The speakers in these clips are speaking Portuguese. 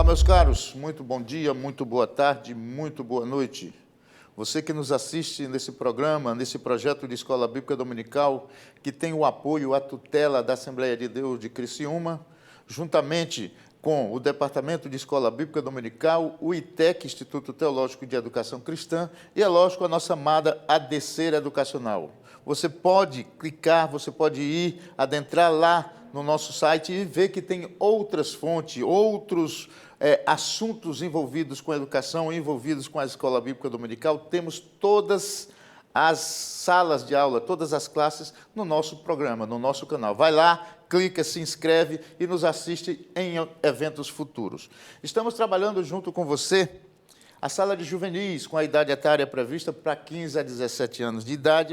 meus caros, muito bom dia, muito boa tarde, muito boa noite. Você que nos assiste nesse programa, nesse projeto de Escola Bíblica Dominical, que tem o apoio, a tutela da Assembleia de Deus de Criciúma, juntamente com o Departamento de Escola Bíblica Dominical, o ITEC, Instituto Teológico de Educação Cristã, e, é lógico, a nossa amada ADC Educacional. Você pode clicar, você pode ir, adentrar lá no nosso site e ver que tem outras fontes, outros assuntos envolvidos com a educação, envolvidos com a Escola Bíblica Dominical. Temos todas as salas de aula, todas as classes no nosso programa, no nosso canal. Vai lá, clica, se inscreve e nos assiste em eventos futuros. Estamos trabalhando junto com você a sala de juvenis, com a idade etária prevista para 15 a 17 anos de idade,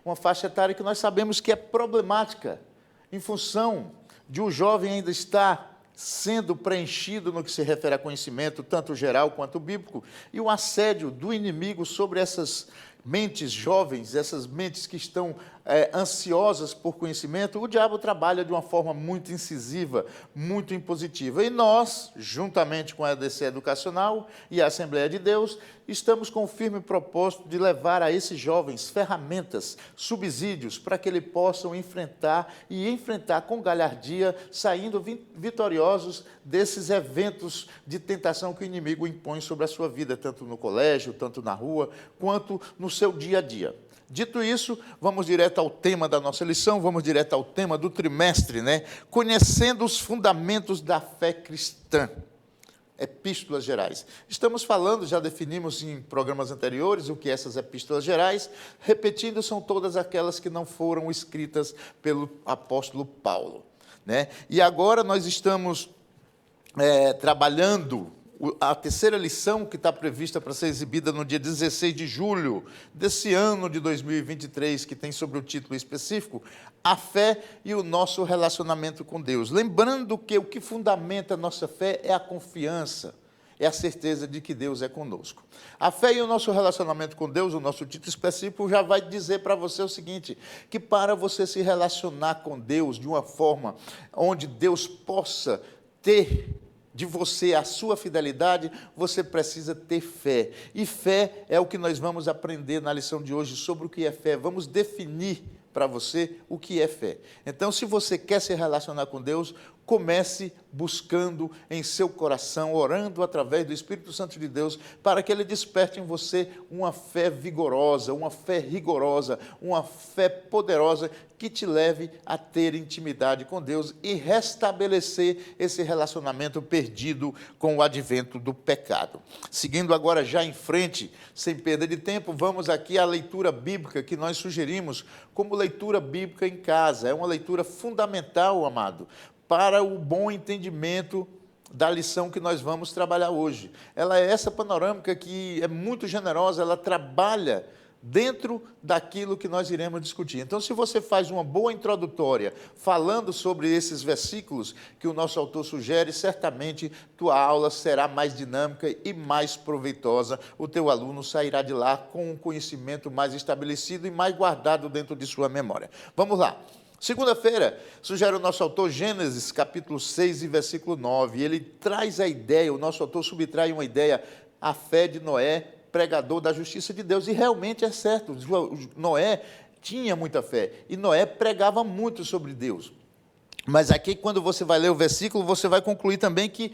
uma faixa etária que nós sabemos que é problemática, em função de o jovem ainda estar sendo preenchido no que se refere a conhecimento, tanto geral quanto bíblico, e o assédio do inimigo sobre essas mentes jovens, essas mentes que estão ansiosas por conhecimento. O diabo trabalha de uma forma muito incisiva, muito impositiva. E nós, juntamente com a ADC Educacional e a Assembleia de Deus, estamos com o firme propósito de levar a esses jovens ferramentas, subsídios, para que eles possam enfrentar com galhardia, saindo vitoriosos desses eventos de tentação que o inimigo impõe sobre a sua vida, tanto no colégio, tanto na rua, quanto no seu dia a dia. Dito isso, vamos direto ao tema da nossa lição, vamos direto ao tema do trimestre, Conhecendo os fundamentos da fé cristã. Epístolas gerais. Estamos falando, já definimos em programas anteriores o que essas epístolas gerais, repetindo, são todas aquelas que não foram escritas pelo apóstolo Paulo, E agora nós estamos trabalhando a terceira lição, que está prevista para ser exibida no dia 16 de julho desse ano de 2023, que tem sobre o título específico, a fé e o nosso relacionamento com Deus. Lembrando que o que fundamenta a nossa fé é a confiança, é a certeza de que Deus é conosco. A fé e o nosso relacionamento com Deus, o nosso título específico, já vai dizer para você o seguinte, que para você se relacionar com Deus de uma forma onde Deus possa ter de você a sua fidelidade, você precisa ter fé. E fé é o que nós vamos aprender na lição de hoje sobre o que é fé. Vamos definir para você o que é fé. Então, se você quer se relacionar com Deus, comece buscando em seu coração, orando através do Espírito Santo de Deus, para que Ele desperte em você uma fé vigorosa, uma fé rigorosa, uma fé poderosa, que te leve a ter intimidade com Deus e restabelecer esse relacionamento perdido com o advento do pecado. Seguindo agora já em frente, sem perda de tempo, vamos aqui à leitura bíblica que nós sugerimos como leitura bíblica em casa. É uma leitura fundamental, amado, para o bom entendimento da lição que nós vamos trabalhar hoje. Ela é essa panorâmica que é muito generosa, ela trabalha dentro daquilo que nós iremos discutir. Então, se você faz uma boa introdutória falando sobre esses versículos que o nosso autor sugere, certamente tua aula será mais dinâmica e mais proveitosa. O teu aluno sairá de lá com um conhecimento mais estabelecido e mais guardado dentro de sua memória. Vamos lá. Segunda-feira, sugere o nosso autor Gênesis, capítulo 6 e versículo 9. Ele traz a ideia, o nosso autor subtrai uma ideia, a fé de Noé, pregador da justiça de Deus. E realmente é certo, Noé tinha muita fé, e Noé pregava muito sobre Deus. Mas aqui, quando você vai ler o versículo, você vai concluir também que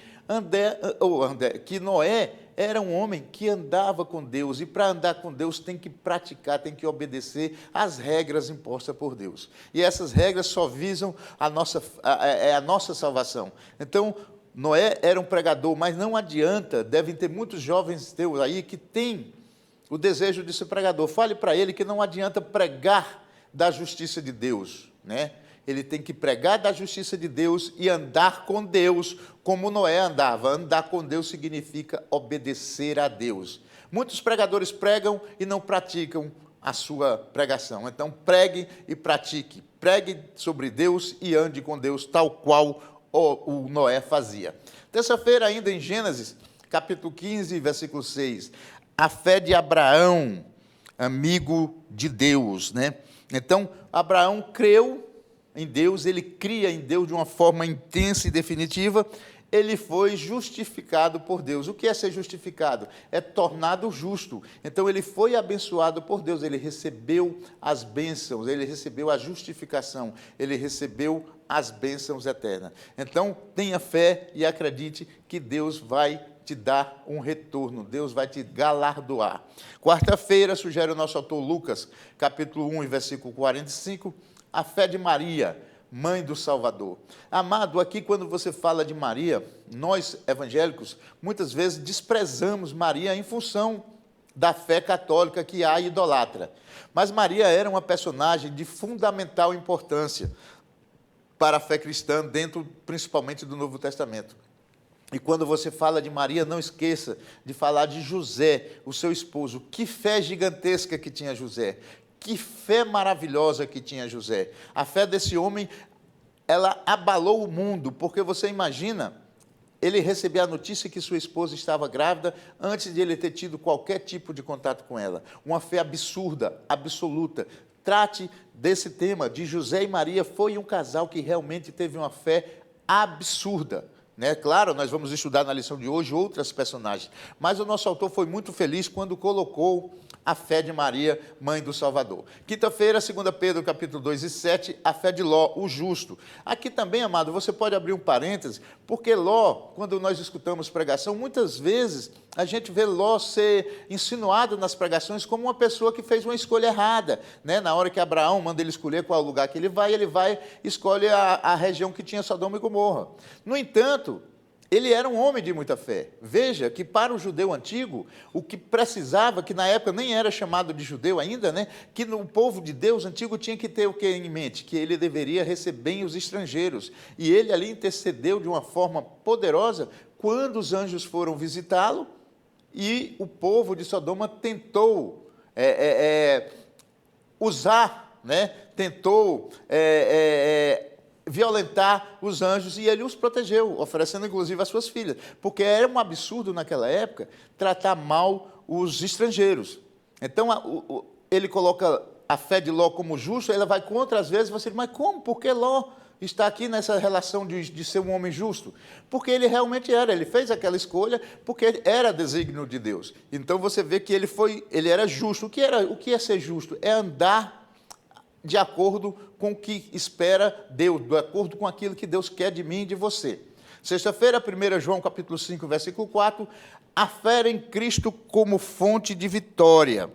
Noé era um homem que andava com Deus, e para andar com Deus tem que praticar, tem que obedecer às regras impostas por Deus. E essas regras só visam a nossa salvação. Então, Noé era um pregador, mas não adianta, devem ter muitos jovens teus aí que têm o desejo de ser pregador. Fale para ele que não adianta pregar da justiça de Deus, Ele tem que pregar da justiça de Deus e andar com Deus como Noé andava. Andar com Deus significa obedecer a Deus. Muitos pregadores pregam e não praticam a sua pregação. Então, pregue e pratique. Pregue sobre Deus e ande com Deus, tal qual o Noé fazia. Terça-feira, ainda em Gênesis, capítulo 15, versículo 6. A fé de Abraão, amigo de Deus, Então, Abraão creu em Deus, ele cria em Deus de uma forma intensa e definitiva, ele foi justificado por Deus. O que é ser justificado? É tornado justo. Então, ele foi abençoado por Deus, ele recebeu as bênçãos, ele recebeu a justificação, ele recebeu as bênçãos eternas. Então, tenha fé e acredite que Deus vai te dar um retorno, Deus vai te galardoar. Quarta-feira, sugere o nosso autor Lucas, capítulo 1, versículo 45, a fé de Maria, mãe do Salvador. Amado, aqui quando você fala de Maria, nós evangélicos, muitas vezes desprezamos Maria em função da fé católica que a idolatra. Mas Maria era uma personagem de fundamental importância para a fé cristã, dentro principalmente do Novo Testamento. E quando você fala de Maria, não esqueça de falar de José, o seu esposo. Que fé gigantesca que tinha José. Que fé maravilhosa que tinha José. A fé desse homem, ela abalou o mundo, porque você imagina, ele receber a notícia que sua esposa estava grávida antes de ele ter tido qualquer tipo de contato com ela. Uma fé absurda, absoluta. Trate desse tema, de José e Maria, foi um casal que realmente teve uma fé absurda. Claro, nós vamos estudar na lição de hoje outras personagens, mas o nosso autor foi muito feliz quando colocou a fé de Maria, mãe do Salvador. Quinta-feira, 2 Pedro, capítulo 2 e 7, a fé de Ló, o justo. Aqui também, amado, você pode abrir um parêntese, porque Ló, quando nós escutamos pregação, muitas vezes a gente vê Ló ser insinuado nas pregações como uma pessoa que fez uma escolha errada. Na hora que Abraão manda ele escolher qual lugar que ele vai e escolhe a região que tinha Sodoma e Gomorra. No entanto, ele era um homem de muita fé. Veja que para o judeu antigo, o que precisava, que na época nem era chamado de judeu ainda, que no povo de Deus antigo tinha que ter o que em mente? Que ele deveria receber bem os estrangeiros. E ele ali intercedeu de uma forma poderosa quando os anjos foram visitá-lo e o povo de Sodoma tentou violentar os anjos, e ele os protegeu, oferecendo inclusive as suas filhas, porque era um absurdo naquela época tratar mal os estrangeiros. Então, ele coloca a fé de Ló como justo, ela vai contra, às vezes, você diz, mas como? Por que Ló está aqui nessa relação de ser um homem justo? Porque ele realmente era, ele fez aquela escolha porque era desígnio de Deus. Então, você vê que ele era justo. O que é ser justo? É andar de acordo com o que espera Deus, de acordo com aquilo que Deus quer de mim e de você. Sexta-feira, 1 João, capítulo 5, versículo 4, a fé em Cristo como fonte de vitória.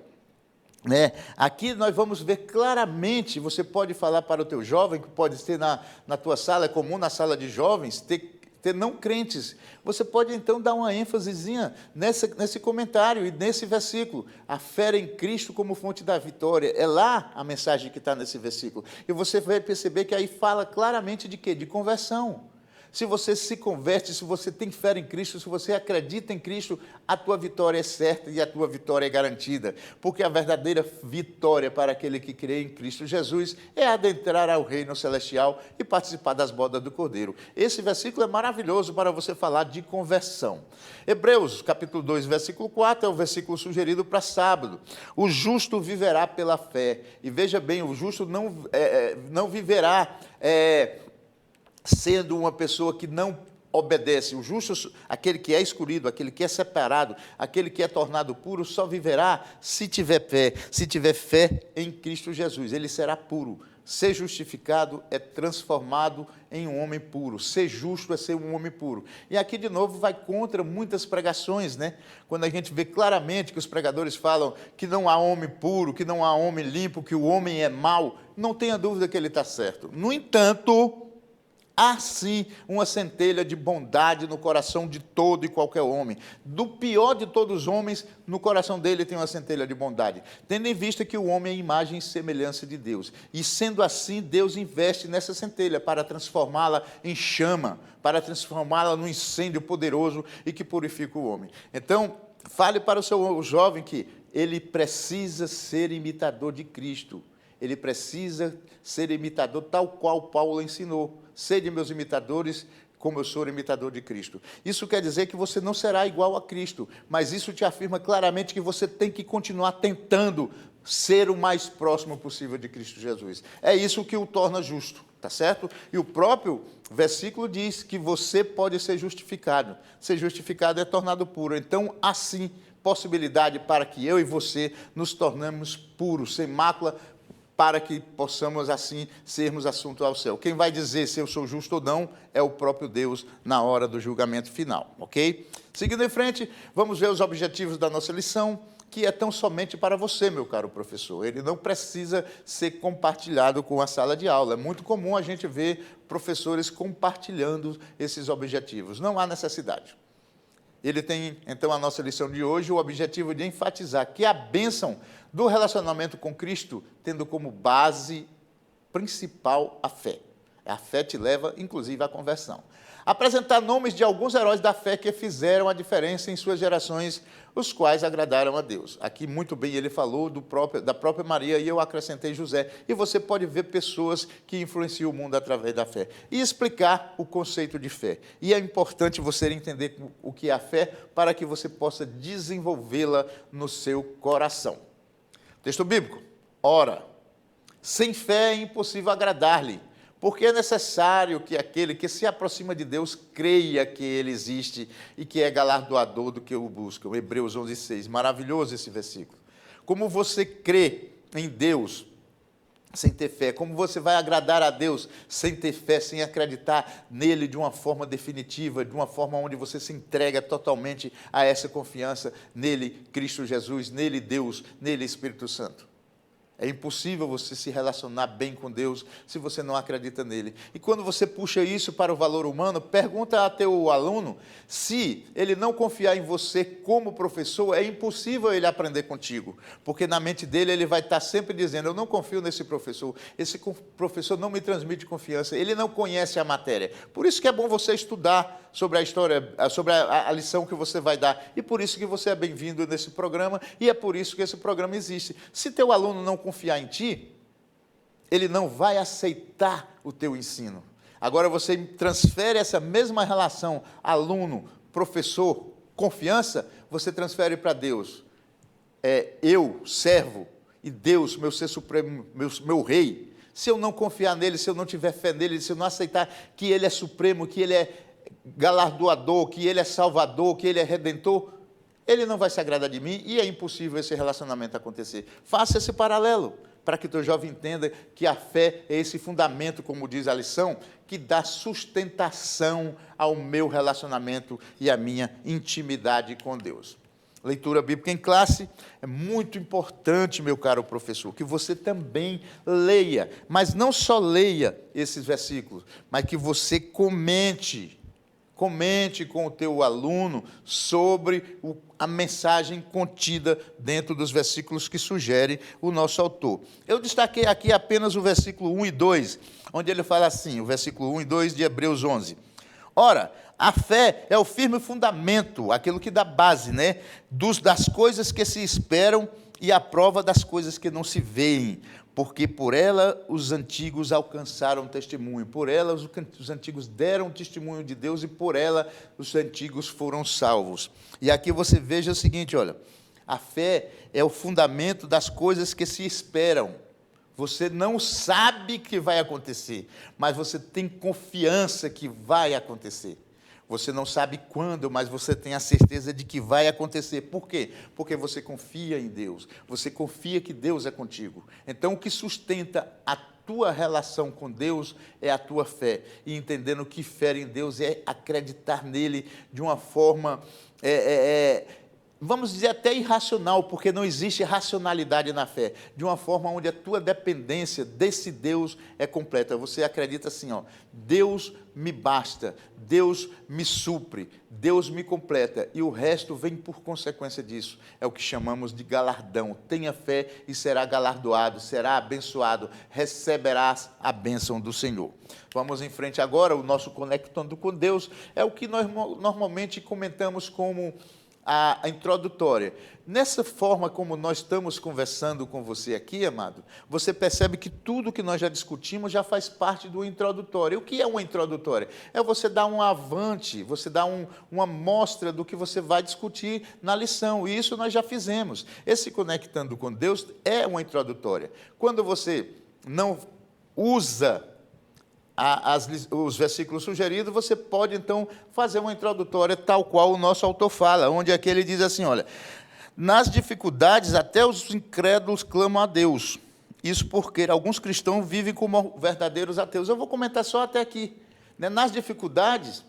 Aqui nós vamos ver claramente, você pode falar para o teu jovem, que pode ter na tua sala, é comum na sala de jovens, ter não crentes. Você pode então dar uma ênfasezinha nesse comentário e nesse versículo. A fé em Cristo como fonte da vitória. É lá a mensagem que está nesse versículo. E você vai perceber que aí fala claramente de quê? De conversão. Se você se converte, se você tem fé em Cristo, se você acredita em Cristo, a tua vitória é certa e a tua vitória é garantida. Porque a verdadeira vitória para aquele que crê em Cristo Jesus é adentrar ao reino celestial e participar das bodas do Cordeiro. Esse versículo é maravilhoso para você falar de conversão. Hebreus, capítulo 2, versículo 4, é o versículo sugerido para sábado. O justo viverá pela fé. E veja bem, o justo não viverá sendo uma pessoa que não obedece. O justo, aquele que é escolhido, aquele que é separado, aquele que é tornado puro, só viverá se tiver fé em Cristo Jesus. Ele será puro. Ser justificado é transformado em um homem puro. Ser justo é ser um homem puro. E aqui, de novo, vai contra muitas pregações, Quando a gente vê claramente que os pregadores falam que não há homem puro, que não há homem limpo, que o homem é mau, não tenha dúvida que ele está certo. No entanto, há sim uma centelha de bondade no coração de todo e qualquer homem. Do pior de todos os homens, no coração dele tem uma centelha de bondade. Tendo em vista que o homem é imagem e semelhança de Deus. E sendo assim, Deus investe nessa centelha para transformá-la em chama, para transformá-la num incêndio poderoso e que purifica o homem. Então, fale para o seu jovem que ele precisa ser imitador de Cristo. Ele precisa ser imitador tal qual Paulo ensinou. Sede meus imitadores, como eu sou imitador de Cristo. Isso quer dizer que você não será igual a Cristo, mas isso te afirma claramente que você tem que continuar tentando ser o mais próximo possível de Cristo Jesus. É isso que o torna justo, tá certo? E o próprio versículo diz que você pode ser justificado. Ser justificado é tornado puro. Então, assim, possibilidade para que eu e você nos tornemos puros, sem mácula, para que possamos, assim, sermos assunto ao céu. Quem vai dizer se eu sou justo ou não é o próprio Deus na hora do julgamento final, ok? Seguindo em frente, vamos ver os objetivos da nossa lição, que é tão somente para você, meu caro professor. Ele não precisa ser compartilhado com a sala de aula. É muito comum a gente ver professores compartilhando esses objetivos. Não há necessidade. Ele tem, então, a nossa lição de hoje, o objetivo de enfatizar que a bênção do relacionamento com Cristo, tendo como base principal a fé. A fé te leva, inclusive, à conversão. Apresentar nomes de alguns heróis da fé que fizeram a diferença em suas gerações, os quais agradaram a Deus. Aqui, muito bem, ele falou da própria Maria, e eu acrescentei José. E você pode ver pessoas que influenciam o mundo através da fé. E explicar o conceito de fé. E é importante você entender o que é a fé, para que você possa desenvolvê-la no seu coração. Texto bíblico. Ora, sem fé é impossível agradar-lhe, porque é necessário que aquele que se aproxima de Deus creia que Ele existe e que é galardoador do que o busca. Hebreus 11:6. Maravilhoso esse versículo. Como você crê em Deus sem ter fé? Como você vai agradar a Deus sem ter fé, sem acreditar nele de uma forma definitiva, de uma forma onde você se entrega totalmente a essa confiança nele, Cristo Jesus, nele Deus, nele Espírito Santo? É impossível você se relacionar bem com Deus se você não acredita nele. E quando você puxa isso para o valor humano, pergunta a teu aluno se ele não confiar em você como professor, é impossível ele aprender contigo. Porque na mente dele ele vai estar sempre dizendo, eu não confio nesse professor, esse professor não me transmite confiança, ele não conhece a matéria. Por isso que é bom você estudar sobre a história, sobre a lição que você vai dar. E por isso que você é bem-vindo nesse programa, e é por isso que esse programa existe. Se teu aluno não confiar em ti, ele não vai aceitar o teu ensino. Agora você transfere essa mesma relação aluno, professor, confiança, você transfere para Deus. Eu, servo, e Deus, meu ser supremo, meu rei. Se eu não confiar nele, se eu não tiver fé nele, se eu não aceitar que ele é supremo, que ele é galardoador, que ele é salvador, que ele é redentor, ele não vai se agradar de mim e é impossível esse relacionamento acontecer. Faça esse paralelo, para que o teu jovem entenda que a fé é esse fundamento, como diz a lição, que dá sustentação ao meu relacionamento e à minha intimidade com Deus. Leitura bíblica em classe é muito importante, meu caro professor, que você também leia, mas não só leia esses versículos, mas que você comente com o teu aluno sobre a mensagem contida dentro dos versículos que sugere o nosso autor. Eu destaquei aqui apenas o versículo 1 e 2, onde ele fala assim, o versículo 1 e 2 de Hebreus 11. Ora, a fé é o firme fundamento, aquilo que dá base, né, das coisas que se esperam e a prova das coisas que não se veem, porque por ela os antigos alcançaram testemunho, por ela os antigos deram testemunho de Deus e por ela os antigos foram salvos. E aqui você veja o seguinte, olha, a fé é o fundamento das coisas que se esperam. Você não sabe que vai acontecer, mas você tem confiança que vai acontecer. Você não sabe quando, mas você tem a certeza de que vai acontecer. Por quê? Porque você confia em Deus. Você confia que Deus é contigo. Então, o que sustenta a tua relação com Deus é a tua fé. E entendendo que fé em Deus é acreditar nele de uma forma... vamos dizer até irracional, porque não existe racionalidade na fé, de uma forma onde a tua dependência desse Deus é completa. Você acredita assim, ó, Deus me basta, Deus me supre, Deus me completa, e o resto vem por consequência disso. É o que chamamos de galardão. Tenha fé e será galardoado, será abençoado, receberás a bênção do Senhor. Vamos em frente agora, o nosso Conectando com Deus é o que nós normalmente comentamos como a introdutória. Nessa forma como nós estamos conversando com você aqui, amado, você percebe que tudo que nós já discutimos já faz parte do introdutório. O que é uma introdutória? É você dar um avante, você dar uma amostra do que você vai discutir na lição, e isso nós já fizemos. Esse Conectando com Deus é uma introdutória. Quando você não usa os versículos sugeridos, você pode, então, fazer uma introdutória tal qual o nosso autor fala, onde aqui ele diz assim, olha, nas dificuldades até os incrédulos clamam a Deus. Isso porque alguns cristãos vivem como verdadeiros ateus. Eu vou comentar só até aqui. Né? Nas dificuldades,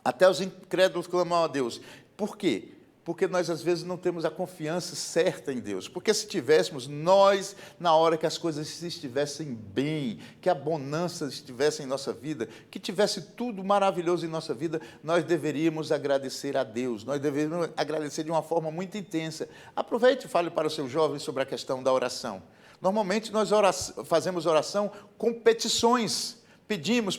até os incrédulos clamam a Deus. Por quê? Porque nós, às vezes, não temos a confiança certa em Deus. Porque se tivéssemos, nós, na hora que as coisas estivessem bem, que a bonança estivesse em nossa vida, que tivesse tudo maravilhoso em nossa vida, nós deveríamos agradecer a Deus. Nós deveríamos agradecer de uma forma muito intensa. Aproveite e fale para os seus jovens sobre a questão da oração. Normalmente, nós fazemos oração com petições. Pedimos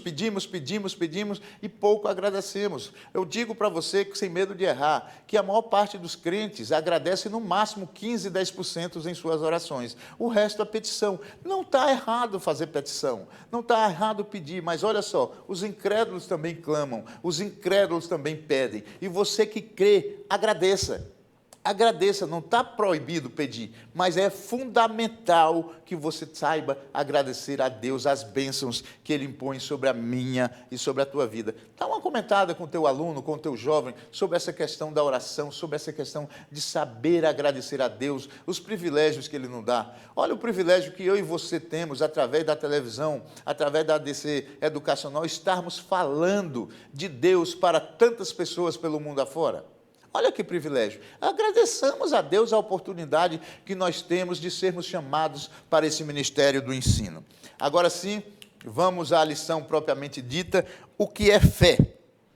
e pouco agradecemos. Eu digo para você, que, sem medo de errar, que a maior parte dos crentes agradece no máximo 15%, 10% em suas orações. O resto é petição. Não está errado fazer petição, não está errado pedir, mas olha só, os incrédulos também clamam, os incrédulos também pedem. E você que crê, agradeça. Agradeça, não está proibido pedir, mas é fundamental que você saiba agradecer a Deus as bênçãos que Ele impõe sobre a minha e sobre a tua vida. Dá uma comentada com o teu aluno, com o teu jovem, sobre essa questão da oração, sobre essa questão de saber agradecer a Deus, os privilégios que Ele nos dá. Olha o privilégio que eu e você temos, através da televisão, através da ADC Educacional, estarmos falando de Deus para tantas pessoas pelo mundo afora. Olha que privilégio. Agradeçamos a Deus a oportunidade que nós temos de sermos chamados para esse ministério do ensino. Agora sim, vamos à lição propriamente dita, o que é fé.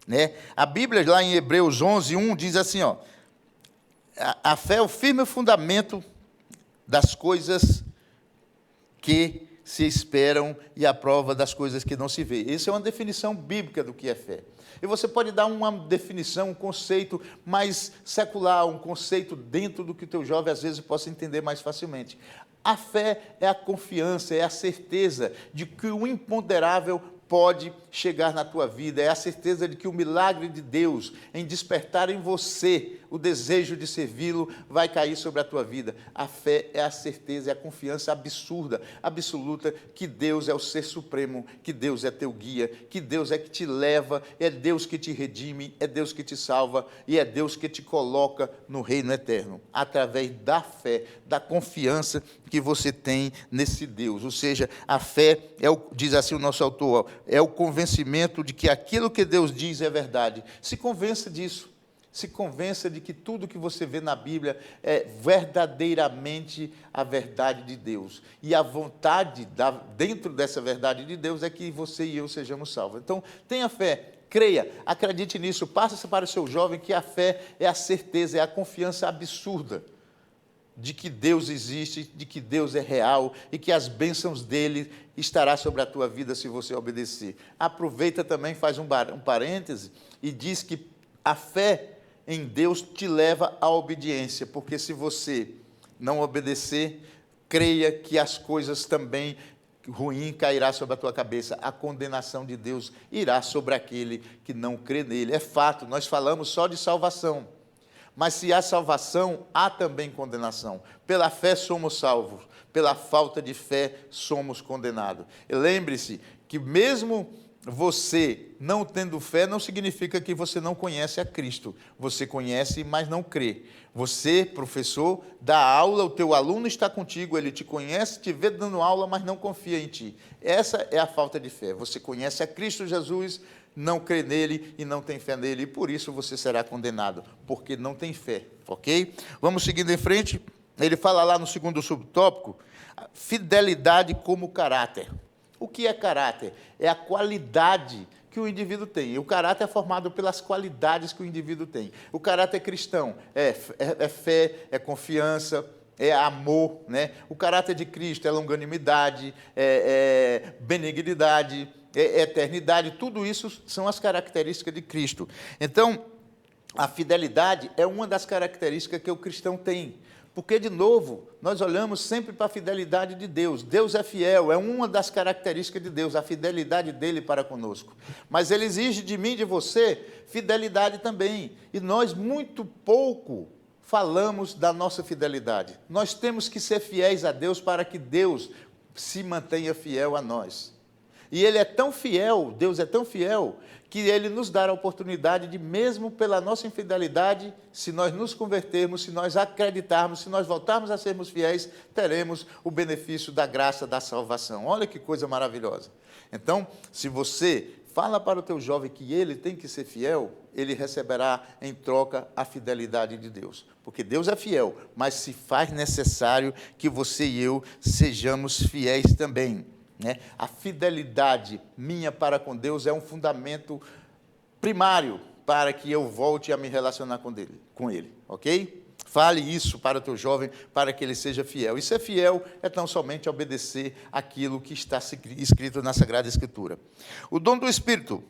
Né? A Bíblia, lá em Hebreus 11, 1, diz assim, ó, a fé é o firme fundamento das coisas que se esperam e a prova das coisas que não se vê. Essa é uma definição bíblica do que é fé. E você pode dar uma definição, um conceito mais secular, um conceito dentro do que o teu jovem, às vezes, possa entender mais facilmente. A fé é a confiança, é a certeza de que o imponderável pode chegar na tua vida, é a certeza de que o milagre de Deus em despertar em você o desejo de servi-lo vai cair sobre a tua vida. A fé é a certeza, é a confiança absurda, absoluta, que Deus é o ser supremo, que Deus é teu guia, que Deus é que te leva, é Deus que te redime, é Deus que te salva e é Deus que te coloca no reino eterno, através da fé, da confiança que você tem nesse Deus. Ou seja, a fé, diz assim o nosso autor, é o convencimento de que aquilo que Deus diz é verdade. Se convença disso. Se convença de que tudo que você vê na Bíblia é verdadeiramente a verdade de Deus. E a vontade dentro dessa verdade de Deus é que você e eu sejamos salvos. Então, tenha fé, creia, acredite nisso, passa para o seu jovem que a fé é a certeza, é a confiança absurda de que Deus existe, de que Deus é real e que as bênçãos dele estará sobre a tua vida se você obedecer. Aproveita também, faz um parêntese e diz que a fé em Deus te leva à obediência, porque se você não obedecer, creia que as coisas também ruim cairá sobre a tua cabeça, a condenação de Deus irá sobre aquele que não crê nele. É fato, nós falamos só de salvação, mas se há salvação, há também condenação. Pela fé somos salvos, pela falta de fé somos condenados. E lembre-se que mesmo você não tendo fé, não significa que você não conhece a Cristo. Você conhece, mas não crê. Você, professor, dá aula, o teu aluno está contigo, ele te conhece, te vê dando aula, mas não confia em ti. Essa é a falta de fé. Você conhece a Cristo Jesus, não crê nele e não tem fé nele, e por isso você será condenado, porque não tem fé, ok? Vamos seguindo em frente. Ele fala lá no segundo subtópico, fidelidade como caráter. O que é caráter? É a qualidade que o indivíduo tem. E o caráter é formado pelas qualidades que o indivíduo tem. O caráter cristão é fé, é confiança, é amor, né? O caráter de Cristo é longanimidade, é benignidade, é eternidade. Tudo isso são as características de Cristo. Então, a fidelidade é uma das características que o cristão tem. Porque, de novo, nós olhamos sempre para a fidelidade de Deus. Deus é fiel, é uma das características de Deus, a fidelidade dele para conosco. Mas ele exige de mim e de você fidelidade também. E nós muito pouco falamos da nossa fidelidade. Nós temos que ser fiéis a Deus para que Deus se mantenha fiel a nós. E Ele é tão fiel, Deus é tão fiel, que Ele nos dá a oportunidade de, mesmo pela nossa infidelidade, se nós nos convertermos, se nós acreditarmos, se nós voltarmos a sermos fiéis, teremos o benefício da graça da salvação. Olha que coisa maravilhosa. Então, se você fala para o teu jovem que ele tem que ser fiel, ele receberá em troca a fidelidade de Deus. Porque Deus é fiel, mas se faz necessário que você e eu sejamos fiéis também. A fidelidade minha para com Deus é um fundamento primário para que eu volte a me relacionar com Ele, ok? Fale isso para o teu jovem, para que ele seja fiel. E ser fiel é tão somente obedecer aquilo que está escrito na Sagrada Escritura. O dom do Espírito.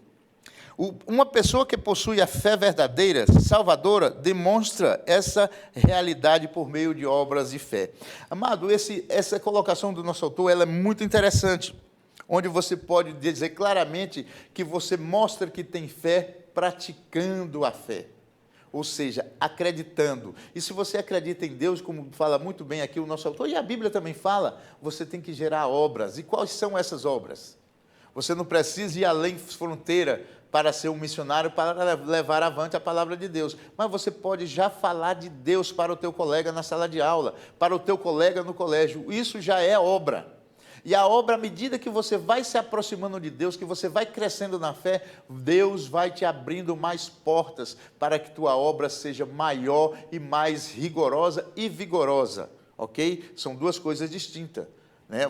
Uma pessoa que possui a fé verdadeira, salvadora, demonstra essa realidade por meio de obras de fé. Amado, essa colocação do nosso autor ela é muito interessante, onde você pode dizer claramente que você mostra que tem fé praticando a fé, ou seja, acreditando. E se você acredita em Deus, como fala muito bem aqui o nosso autor, e a Bíblia também fala, você tem que gerar obras. E quais são essas obras? Você não precisa ir além fronteira para ser um missionário, para levar avante a palavra de Deus. Mas você pode já falar de Deus para o teu colega na sala de aula, para o teu colega no colégio. Isso já é obra. E a obra, à medida que você vai se aproximando de Deus, que você vai crescendo na fé, Deus vai te abrindo mais portas para que tua obra seja maior e mais rigorosa e vigorosa. Ok? São duas coisas distintas.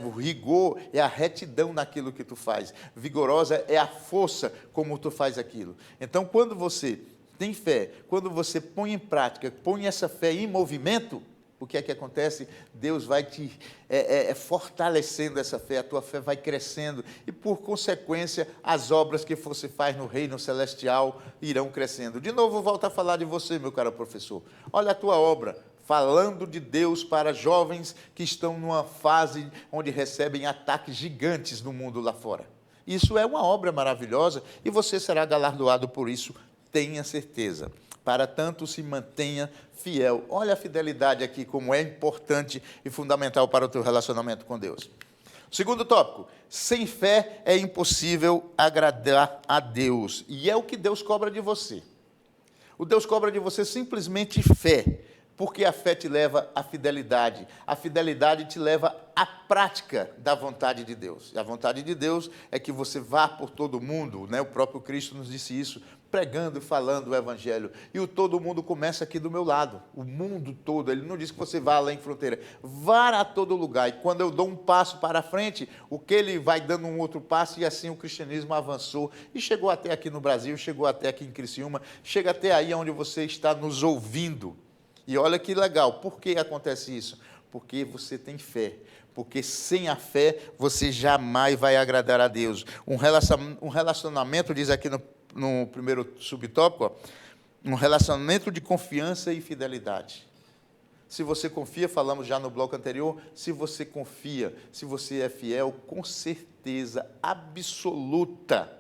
O rigor é a retidão naquilo que tu faz. Vigorosa é a força como tu faz aquilo. Então, quando você tem fé, quando você põe em prática, põe essa fé em movimento, o que é que acontece? Deus vai te fortalecendo essa fé, a tua fé vai crescendo e, por consequência, as obras que você faz no reino celestial irão crescendo. De novo, volto a falar de você, meu caro professor. Olha a tua obra. Falando de Deus para jovens que estão numa fase onde recebem ataques gigantes no mundo lá fora. Isso é uma obra maravilhosa e você será galardoado por isso, tenha certeza. Para tanto, se mantenha fiel. Olha a fidelidade aqui, como é importante e fundamental para o teu relacionamento com Deus. Segundo tópico, sem fé é impossível agradar a Deus. E é o que Deus cobra de você. O Deus cobra de você simplesmente fé. Porque a fé te leva à fidelidade. A fidelidade te leva à prática da vontade de Deus. E a vontade de Deus é que você vá por todo mundo, O próprio Cristo nos disse isso, pregando e falando o Evangelho. E o todo mundo começa aqui do meu lado. O mundo todo. Ele não diz que você vá além fronteira. Vá a todo lugar. E quando eu dou um passo para frente, o que ele vai dando um outro passo, e assim o cristianismo avançou. E chegou até aqui no Brasil, chegou até aqui em Criciúma, chega até aí onde você está nos ouvindo. E olha que legal, por que acontece isso? Porque você tem fé, porque sem a fé você jamais vai agradar a Deus. Um relacionamento, diz aqui no primeiro subtópico, um relacionamento de confiança e fidelidade. Se você confia, falamos já no bloco anterior, se você confia, se você é fiel, com certeza absoluta,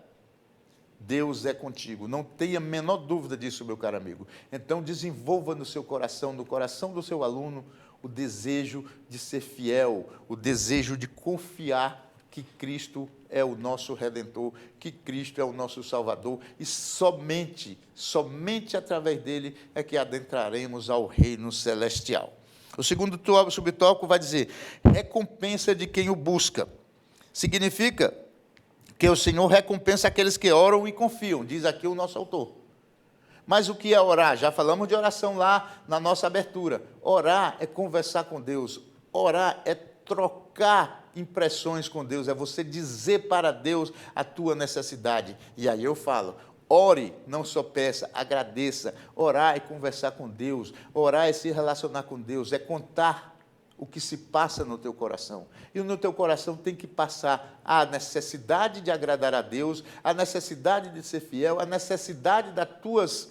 Deus é contigo, não tenha a menor dúvida disso, meu caro amigo. Então, desenvolva no seu coração, no coração do seu aluno, o desejo de ser fiel, o desejo de confiar que Cristo é o nosso Redentor, que Cristo é o nosso Salvador, e somente através dele é que adentraremos ao reino celestial. O segundo subtópico vai dizer, recompensa de quem o busca. Significa que o Senhor recompensa aqueles que oram e confiam, diz aqui o nosso autor. Mas o que é orar? Já falamos de oração lá na nossa abertura. Orar é conversar com Deus. Orar é trocar impressões com Deus, é você dizer para Deus a tua necessidade. E aí eu falo, ore, não só peça, agradeça. Orar é conversar com Deus, orar é se relacionar com Deus, é contar o que se passa no teu coração. E no teu coração tem que passar a necessidade de agradar a Deus, a necessidade de ser fiel, a necessidade das tuas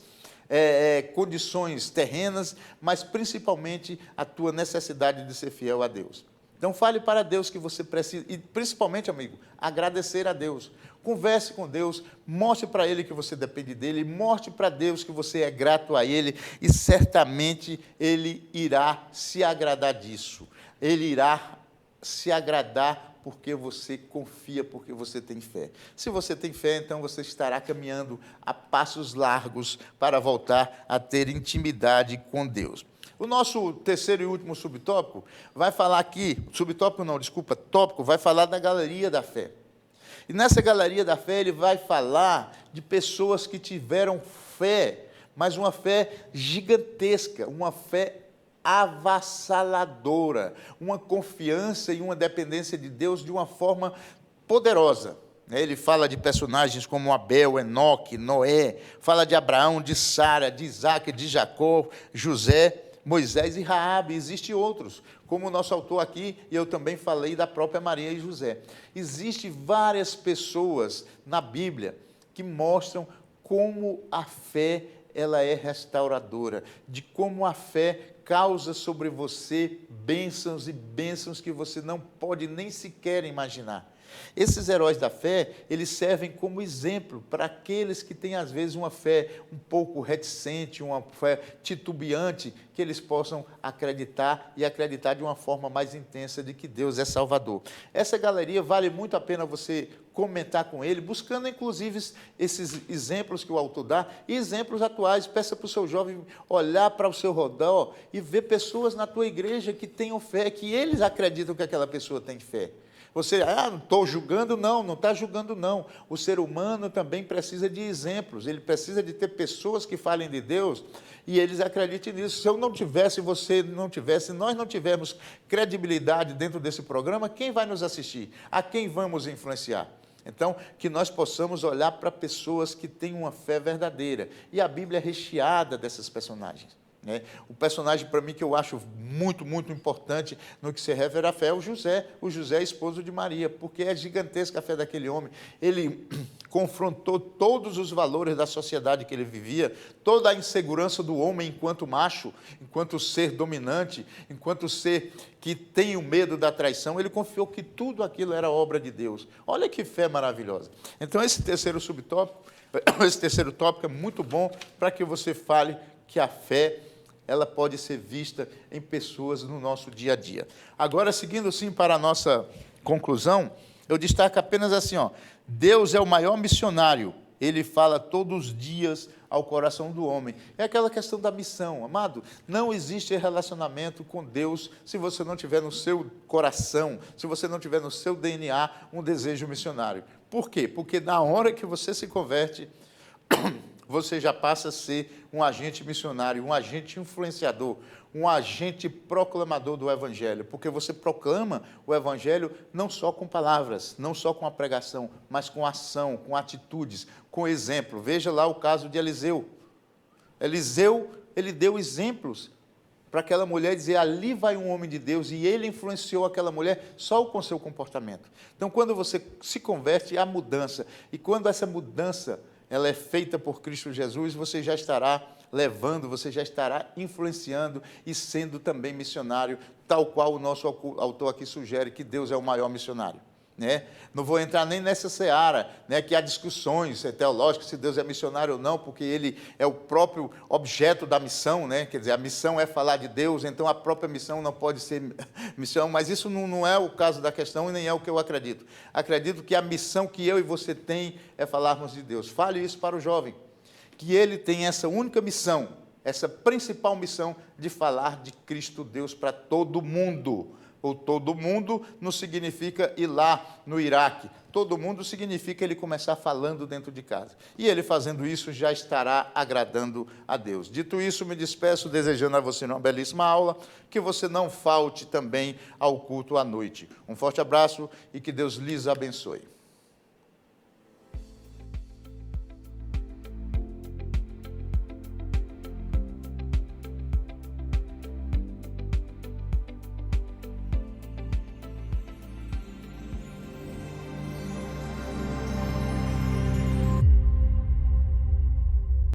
condições terrenas, mas principalmente a tua necessidade de ser fiel a Deus. Então, fale para Deus que você precisa, e principalmente, amigo, agradecer a Deus. Converse com Deus, mostre para Ele que você depende dEle, mostre para Deus que você é grato a Ele, e certamente Ele irá se agradar disso. Ele irá se agradar porque você confia, porque você tem fé. Se você tem fé, então você estará caminhando a passos largos para voltar a ter intimidade com Deus. O nosso terceiro e último subtópico vai falar aqui, subtópico não, desculpa, tópico, vai falar da galeria da fé. E nessa galeria da fé ele vai falar de pessoas que tiveram fé, mas uma fé gigantesca, uma fé avassaladora, uma confiança e uma dependência de Deus de uma forma poderosa. Ele fala de personagens como Abel, Enoque, Noé, fala de Abraão, de Sara, de Isaac, de Jacó, José, Moisés e Raabe. Existem outros, como o nosso autor aqui, e eu também falei da própria Maria e José. Existem várias pessoas na Bíblia que mostram como a fé ela é restauradora, de como a fé causa sobre você bênçãos e bênçãos que você não pode nem sequer imaginar. Esses heróis da fé, eles servem como exemplo para aqueles que têm, às vezes, uma fé um pouco reticente, uma fé titubeante, que eles possam acreditar e acreditar de uma forma mais intensa de que Deus é Salvador. Essa galeria vale muito a pena você comentar com ele, buscando, inclusive, esses exemplos que o autor dá e exemplos atuais. Peça para o seu jovem olhar para o seu redor e ver pessoas na tua igreja que tenham fé, que eles acreditam que aquela pessoa tem fé. Você, não estou julgando, não está julgando, não. O ser humano também precisa de exemplos, ele precisa de ter pessoas que falem de Deus e eles acreditem nisso. Se eu não tivesse, você não tivesse, nós não tivermos credibilidade dentro desse programa, quem vai nos assistir? A quem vamos influenciar? Então, que nós possamos olhar para pessoas que têm uma fé verdadeira. E a Bíblia é recheada dessas personagens. O personagem, para mim, que eu acho muito, muito importante no que se refere à fé é o José. O José é esposo de Maria, porque é gigantesca a fé daquele homem. Ele confrontou todos os valores da sociedade que ele vivia, toda a insegurança do homem enquanto macho, enquanto ser dominante, enquanto ser que tem o medo da traição. Ele confiou que tudo aquilo era obra de Deus. Olha que fé maravilhosa. Então, esse terceiro tópico é muito bom para que você fale que a fé ela pode ser vista em pessoas no nosso dia a dia. Agora, seguindo sim para a nossa conclusão, eu destaco apenas assim, Deus é o maior missionário, ele fala todos os dias ao coração do homem. É aquela questão da missão, amado, não existe relacionamento com Deus se você não tiver no seu coração, se você não tiver no seu DNA um desejo missionário. Por quê? Porque na hora que você se converte, você já passa a ser um agente missionário, um agente influenciador, um agente proclamador do Evangelho, porque você proclama o Evangelho não só com palavras, não só com a pregação, mas com ação, com atitudes, com exemplo. Veja lá o caso de Eliseu. Eliseu, ele deu exemplos para aquela mulher dizer, ali vai um homem de Deus, e ele influenciou aquela mulher só com o seu comportamento. Então, quando você se converte, há mudança, e quando essa mudança ela é feita por Cristo Jesus, você já estará levando, você já estará influenciando e sendo também missionário, tal qual o nosso autor aqui sugere, que Deus é o maior missionário. Não vou entrar nem nessa seara, que há discussões teológicas se Deus é missionário ou não, porque ele é o próprio objeto da missão, quer dizer, a missão é falar de Deus, então a própria missão não pode ser missão, mas isso não é o caso da questão e nem é o que eu acredito. Acredito que a missão que eu e você tem é falarmos de Deus. Fale isso para o jovem, que ele tem essa única missão, essa principal missão de falar de Cristo Deus para todo mundo. Ou todo mundo não significa ir lá no Iraque. Todo mundo significa ele começar falando dentro de casa. E ele fazendo isso já estará agradando a Deus. Dito isso, me despeço desejando a você uma belíssima aula, que você não falte também ao culto à noite. Um forte abraço e que Deus lhes abençoe.